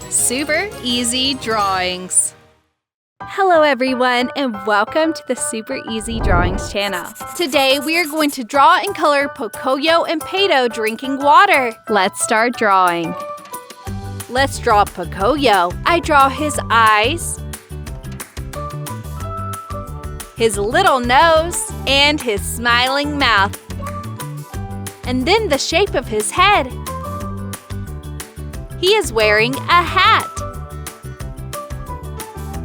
Super Easy Drawings. Hello everyone, and welcome to the Super Easy Drawings channel. Today we are going to draw and color Pocoyo and Pato drinking water. Let's start drawing. Let's draw Pocoyo. I draw his eyes, his little nose, and his smiling mouth. And then the shape of his head. He is wearing a hat.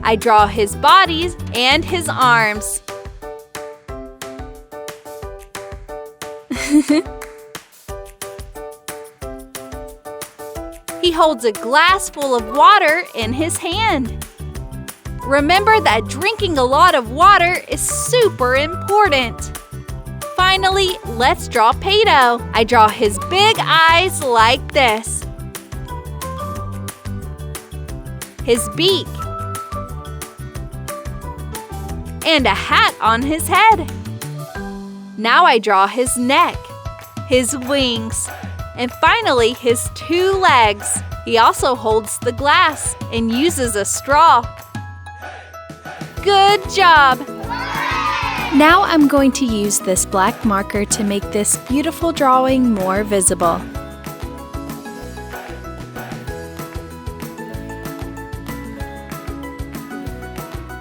I draw his bodies and his arms. He holds a glass full of water in his hand. Remember that drinking a lot of water is super important. Finally, let's draw Pato. I draw his big eyes like this. His beak, and a hat on his head. Now I draw his neck, his wings, and finally his two legs. He also holds the glass and uses a straw. Good job! Now I'm going to use this black marker to make this beautiful drawing more visible.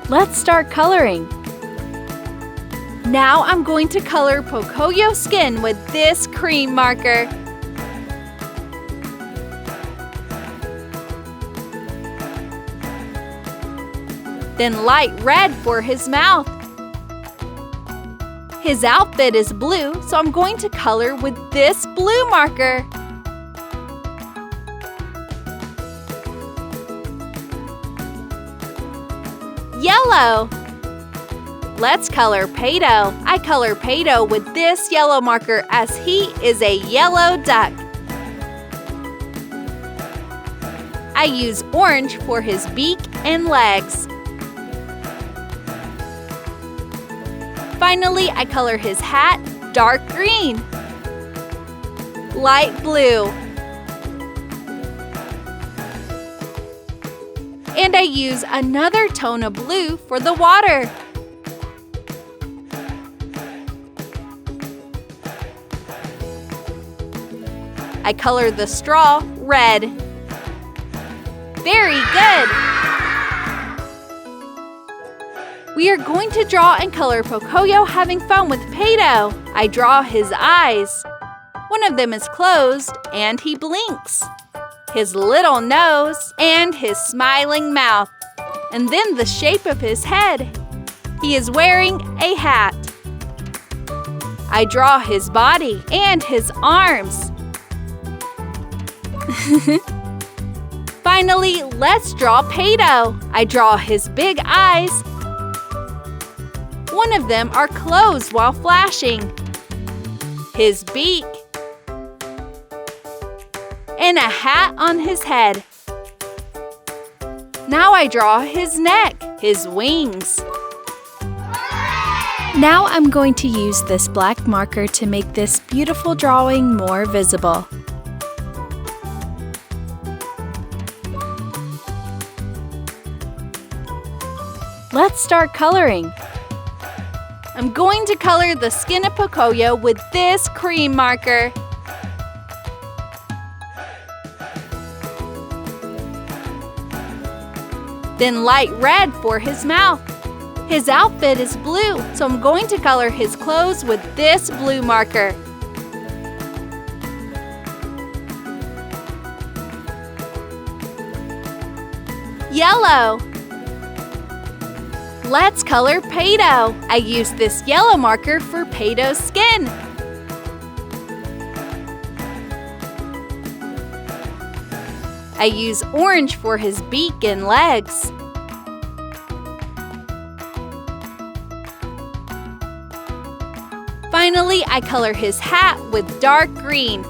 Let's start coloring. Now I'm going to color Pocoyo's skin with this cream marker. Then light red for his mouth. His outfit is blue, so I'm going to color with this blue marker. Yellow. Let's color Pato. I color Pato with this yellow marker as he is a yellow duck. I use orange for his beak and legs. Finally, I color his hat dark green, light blue, and I use another tone of blue for the water. I color the straw red. Very good! We are going to draw and color Pocoyo having fun with Pato. I draw his eyes. One of them is closed and he blinks. His little nose, and his smiling mouth, and then the shape of his head. He is wearing a hat. I draw his body and his arms. Finally, let's draw Pato. I draw his big eyes. One of them are closed while flashing. His beak, and a hat on his head. Now I draw his neck, his wings. Now I'm going to use this black marker to make this beautiful drawing more visible. Let's start coloring. I'm going to color the skin of Pocoyo with this cream marker. Then light red for his mouth. His outfit is blue, so I'm going to color his clothes with this blue marker. Yellow. Let's color Pato. I use this yellow marker for Pato's skin. I use orange for his beak and legs. Finally, I color his hat with dark green.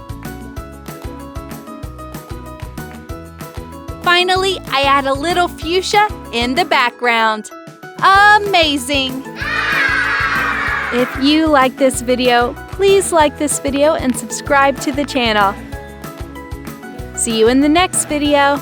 Finally, I add a little fuchsia in the background. Amazing! If you like this video, please like this video and subscribe to the channel. See you in the next video.